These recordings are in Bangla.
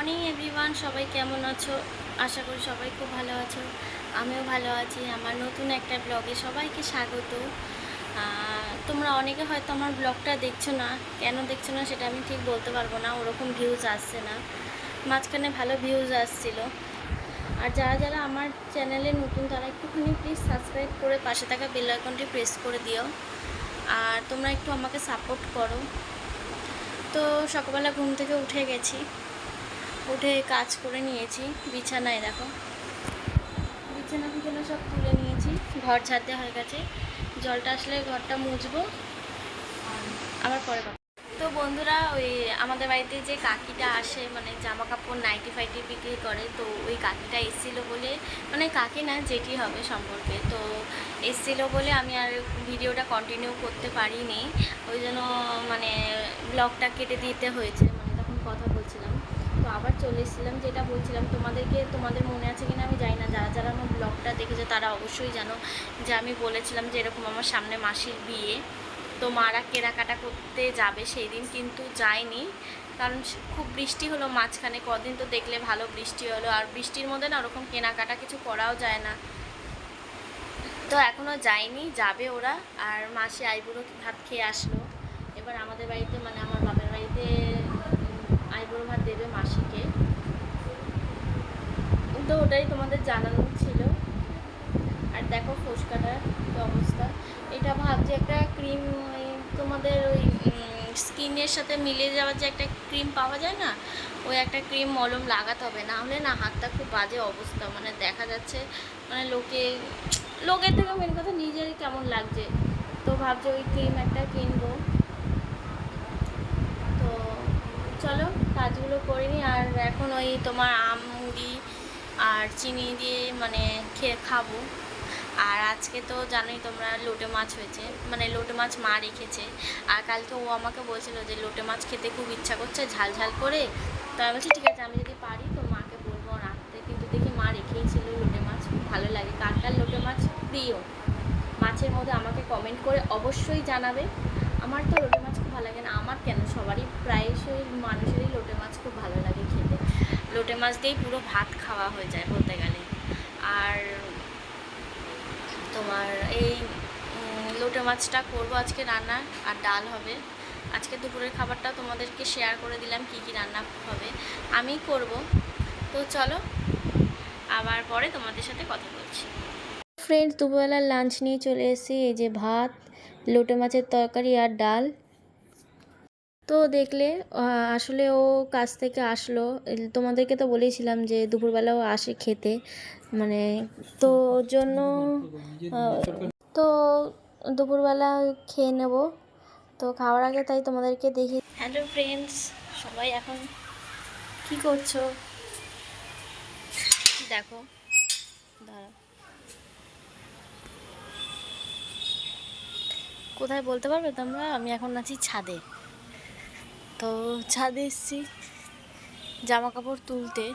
মর্নিং এভরিওয়ান, সবাই কেমন আছো? আশা করি সবাই খুব ভালো আছো। আমিও ভালো আছি। আমার নতুন একটা ব্লগে সবাইকে স্বাগত। তোমরা অনেকে হয়তো আমার ব্লগটা দেখছো না, কেন দেখছো না সেটা আমি ঠিক বলতে পারবো না। ওরকম ভিউজ আসছে না, মাঝখানে ভালো ভিউজ আসছিল। আর যারা যারা আমার চ্যানেলে নতুন তারা একটুখানি প্লিজ সাবস্ক্রাইব করে পাশে থাকা বেল আইকনটি প্রেস করে দিও। আর তোমরা একটু আমাকে সাপোর্ট করো। তো সকালবেলা ঘুম থেকে উঠে গেছি, উঠে কাজ করে নিয়েছি। বিছানায় দেখো, বিছানা সব তুলে নিয়েছি, ঘর ঝাড়তে হয়ে গেছে। জলটা আসলে ঘরটা মুছবো, আবার পরে কথা। তো বন্ধুরা, ওই আমাদের বাড়িতে যে কাকিটা আসে, মানে জামা কাপড় নাইটি ফাইটি বিক্রি করে, তো ওই কাকিটা এসেছিলো বলে, মানে কাকি না জেঠি হবে সম্পর্কে, তো এসেছিলো বলে আমি আর ভিডিওটা কন্টিনিউ করতে পারিনি। ওই জন্য মানে ব্লগটা কেটে দিতে হয়েছে, মানে তখন কথা বলছিলাম। তো আবার চলে এসেছিলাম, যেটা বলছিলাম তোমাদেরকে, তোমাদের মনে আছে কিনা আমি জানি না, যারা যারা আমার ব্লগটা দেখেছে তারা অবশ্যই জানো যে আমি বলেছিলাম যে এরকম আমার সামনে মাসির বিয়ে, তো মারা কেনাকাটা করতে যাবে। সেই দিন কিন্তু যায়নি, কারণ খুব বৃষ্টি হলো মাঝখানে কদিন, তো দেখলে ভালো বৃষ্টি হলো, আর বৃষ্টির মধ্যে না ওরকম কেনাকাটা কিছু করাও যায় না। তো এখনও যায়নি, যাবে ওরা। আর মাসি আইবুড়ো ভাত খেয়ে আসলো। এবার আমাদের বাড়িতে, মানে আমার বাবার বাড়িতে আইবুড়ো ভাত দেবে মাসিকে, তো ওটাই তোমাদের জানানো ছিল। আর দেখো ফোসকাটার কি অবস্থা। এটা ভাবছি একটা ক্রিম, তোমাদের ওই স্কিনের সাথে মিলে যাওয়ার যে একটা ক্রিম পাওয়া যায় না, ওই একটা ক্রিম মলম লাগাতে হবে, না হলে না হাতটা খুব বাজে অবস্থা, মানে দেখা যাচ্ছে মানে লোকের থেকে মেন কথা নিজেরই কেমন লাগছে। তো ভাবছি ওই ক্রিম একটা কিনবো। তো চলো কাজগুলো করে নিই। আর এখন ওই তোমার আম মুড়ি আর চিনি দিয়ে মানে খেয়ে খাবো। আর আজকে তো জানোই তোমরা, লোটে মাছ হয়েছে, মানে লোটে মাছ মা রেখেছে। আর কালকে ও আমাকে বলছিল যে লোটে মাছ খেতে খুব ইচ্ছা করছে ঝাল ঝাল করে। তো আমি বলছি ঠিক আছে, আমি যদি পারি তো মাকে বলবো রাখতে। কিন্তু দেখি মা রেখেই ছিল লোটে মাছ, খুব ভালো লাগে। কার কার লোটে মাছ প্রিয় মাছের মধ্যে আমাকে কমেন্ট করে অবশ্যই জানাবে। আমার তো লোটে মাছ খুব ভালো লাগে না, আমার কেন, সবারই প্রায়শই মানুষেরই লোটে মাছ খুব ভালো লাগে খেতে। লোটে মাছ দিয়েই পুরো ভাত খাওয়া হয়ে যায় বলতে গেলে। আর তোমার এই লোটে মাছটা করবো আজকে রান্না, আর ডাল হবে। আজকে দুপুরের খাবারটা তোমাদেরকে শেয়ার করে দিলাম কি কি রান্না হবে, আমি করব। তো চলো আবার পরে তোমাদের সাথে কথা বলছি। ফ্রেন্ডস, দুপুরবেলার লাঞ্চ নিয়ে চলে এসেছি। এই যে ভাত, লোটে মাছের তরকারি আর ডাল। তো দেখলে আসলে ও কাজ থেকে আসলো, তোমাদেরকে তো বলেছিলাম যে দুপুরবেলাও আসে খেতে, মানে তো ওর জন্য তো দুপুরবেলা খেয়ে নেব। তো খাওয়ার আগে তাই তোমাদেরকে দেখি। হ্যালো ফ্রেন্ডস, সবাই এখন কি করছো দেখো, দাঁড়া, কোথায় বলতে পারবে তোমরা? আমি এখন আছি ছাদে। তো ছাদে এসেছি জামা কাপড় তুলতে,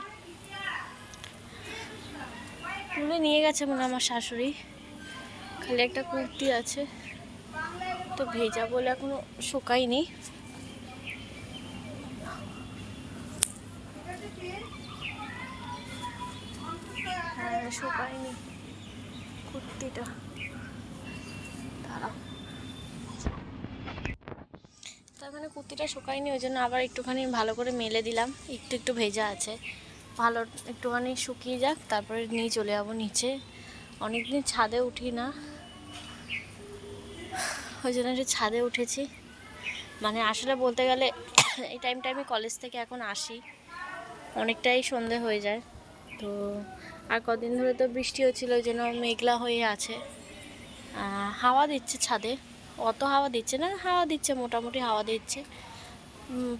তুলে নিয়ে গেছে মনে আমার শাশুড়ি। খালি একটা কুর্তি আছে, তো ভেজা বলে এখনো শুকায়নি। হ্যাঁ, শুকায়নি কুর্তিটা, দাঁড়াও। তার মানে কুর্তিটা শুকায়নি, ওই জন্য আবার একটুখানি ভালো করে মেলে দিলাম। একটু একটু ভেজা আছে, ভালো একটুখানি শুকিয়ে যাক, তারপরে নিয়ে চলে যাবো নিচে। অনেকদিন ছাদে উঠি না, ওই জন্য একটু ছাদে উঠেছি। মানে আসলে বলতে গেলে এই টাইমটা আমি কলেজ থেকে এখন আসি, অনেকটাই সন্ধে হয়ে যায়। তো আর কদিন ধরে তো বৃষ্টি হচ্ছিলো, ওই জন্য মেঘলা হয়ে আছে। হাওয়া দিচ্ছে ছাদে, অত হাওয়া দিচ্ছে না, হাওয়া দিচ্ছে মোটামুটি হাওয়া দিচ্ছে।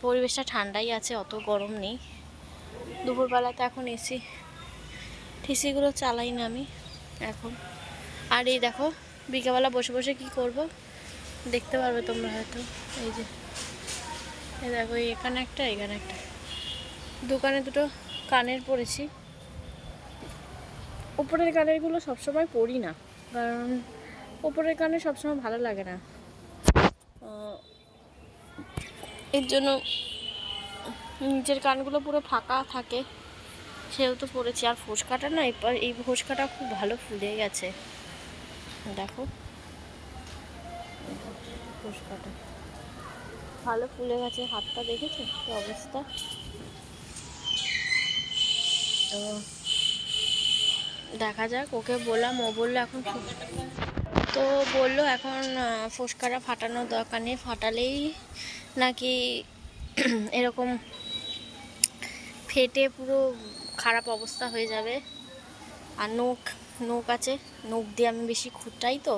পরিবেশটা ঠান্ডাই আছে, অত গরম নেই। দুপুরবেলাতে এখন টিসিগুলো চালাই না আমি এখন। আর এই দেখো বিকেলবেলা বসে বসে কি করব দেখতে পারবে তোমরা হয়তো। এই যে এই দেখো, এখানে একটা এখানে একটা, দোকানে দুটো কানের পরেছি। উপরের কানেরগুলো সবসময় পরি না, কারণ উপরের কানে সবসময় ভালো লাগে না, এর জন্য নিচের কানগুলো পুরো ফাঁকা থাকে, সেহেতু পরেছি। আর ফোসকাটা না, এই ফোসকাটা খুব ভালো ফুলে গেছে, দেখো ফোসকাটা ভালো ফুলে গেছে, হাতটা দেখেছো কি অবস্থা। তো দেখা যাক, ওকে বললাম, ও বললো এখন তো বললো এখন ফোসকাটা ফাটানোর দরকার নেই, ফাটালেই নাকি এরকম ফেটে পুরো খারাপ অবস্থা হয়ে যাবে। আর নখ আছে, নখ দিয়ে আমি বেশি খুঁটাই, তো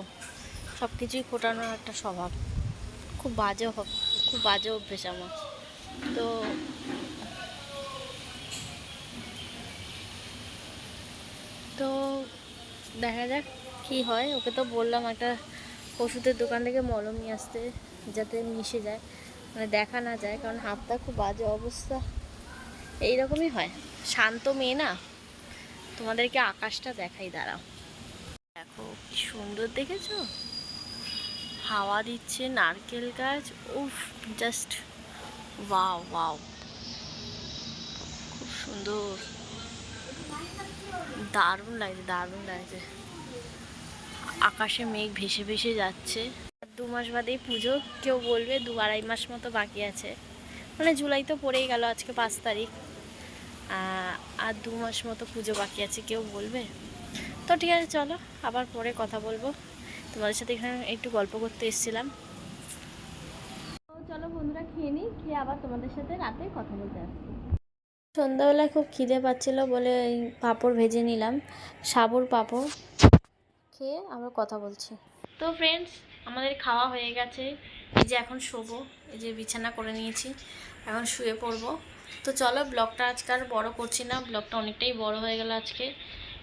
সব কিছুই খোটানোর একটা স্বভাব, খুব বাজে অভ্যেস আমার। তো তো দেখা যাক কি হয়। ওকে তো বললাম একটা ওষুধের দোকান থেকে মলম নিয়ে আসতে, যাতে মিশে যায়, মানে দেখা না যায়, কারণ হাতটা খুব বাজে অবস্থা। এইরকমই হয়, শান্ত মেয়ে না। তোমাদেরকে আকাশটা দেখাই, দাঁড়াও, দেখো কি সুন্দর, দেখেছো? হাওয়া দিচ্ছে, নারকেল গাছ, উফ, জাস্ট ওয়াও ওয়াও, খুব সুন্দর, দারুণ লাগছে। আকাশে মেঘ ভেসে ভেসে যাচ্ছে। 2 মাস বাদেই পুজো, কেউ বলবে 2-2.5 মাস মতো বাকি আছে, মানে জুলাই তো পড়েই গেল, আজকে 5 তারিখ, আর 2 মাস মতো পুজো বাকি আছে, কেউ বলবে। তো ঠিক আছে, চলো আবার পরে কথা বলবো, তোমাদের সাথে এখানে একটু গল্প করতে এসেছিলাম। তো চলো বন্ধুরা, খেয়ে নিই, খেয়ে আবার তোমাদের সাথে রাতে কথা বলতে আসছি। সন্ধ্যাবেলায় খুব খিদে পাচ্ছিলো বলে এই পাঁপড় ভেজে নিলাম, সাবুর পাঁপড়, খেয়ে আবার কথা বলছি। তো ফ্রেন্ডস, আমাদের খাওয়া হয়ে গেছে, এই যে এখন শোবো, এই যে বিছানা করে নিয়েছি, এখন শুয়ে পড়বো। তো চলো, ব্লগটা আজকে আর বড় করছি না, ব্লগটা অনেকটাই বড় হয়ে গেল আজকে।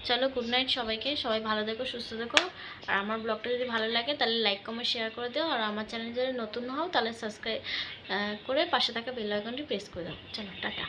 চলো, গুড নাইট সবাইকে, সবাই ভালো থেকো, সুস্থ থেকো। আর আমার ব্লগটা যদি ভালো লাগে তাহলে লাইক কমেন্ট শেয়ার করে দিও, আর আমার চ্যানেল যদি নতুন হও তাহলে সাবস্ক্রাইব করে পাশে থাকা বেল আইকনটি প্রেস করে দাও। চলো, টাটা।